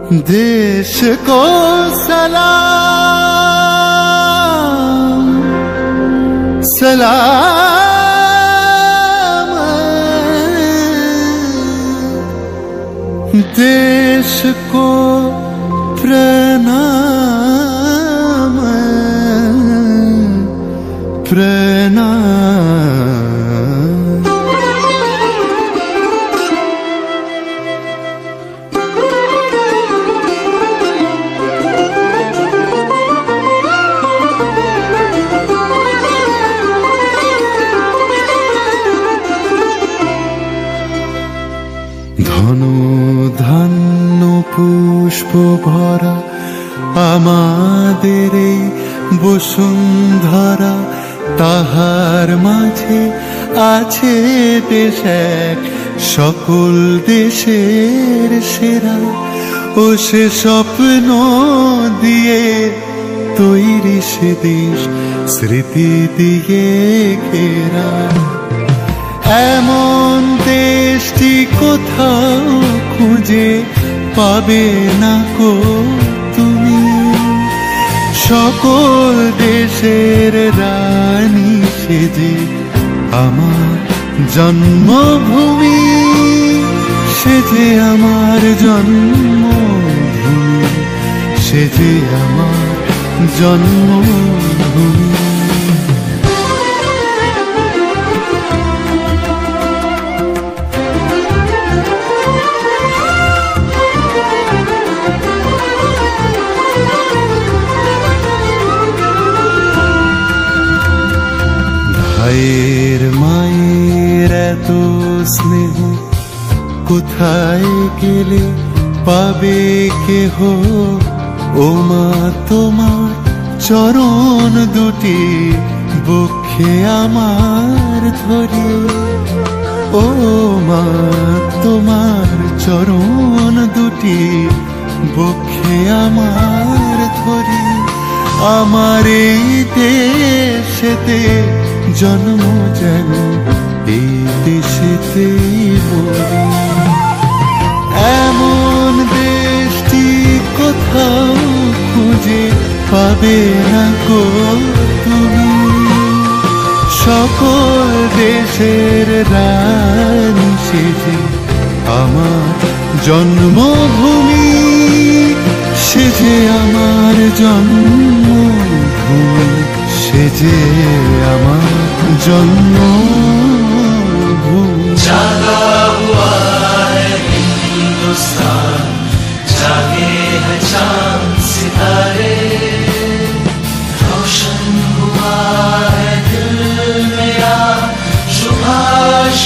देश को सलाम सलाम, देश को प्रणाम प्रणाम। ধন ধান্য পুষ্প ভরা আমাদের এই বসুন্ধরা, তাহার মাঝে আছে দেশ এক সকল দেশের সেরা। ও সে স্বপ্ন দিয়ে তৈরি সে দেশ স্মৃতি দিয়ে ঘেরা। এমন দেশটি কোথাও খুঁজে পাবে না কো তুমি, সকল দেশের রানী সেজে আমার জন্মভূমি, সেজে আমার জন্মভূমি, সেজে আমার জন্মভূমি। ভাইয়ের মায়ের এত স্নেহ কোথায় গেলে পাবে কেহ, ও মা তোমার চরণ দুটি বক্ষে আমার ধরি। ও মা তোমার চরণ দুটি বক্ষে আমার ধরি। আমার এই দেশেতে জন্ম যেন এই দেশেতেই মরি। এমন দেশটি কোথাও খুঁজে পাবে না গো তুমি, সকল দেশের রানী সেজে আমার জন্মভূমি, সেজে আমার জন্মভূমি, সেজে আমার জন্মভূমি। जागा हुआ है हिंदुस्तान, जागे हैं चांद सितारे, रोशन हुआ है दिल मेरा सुभाष।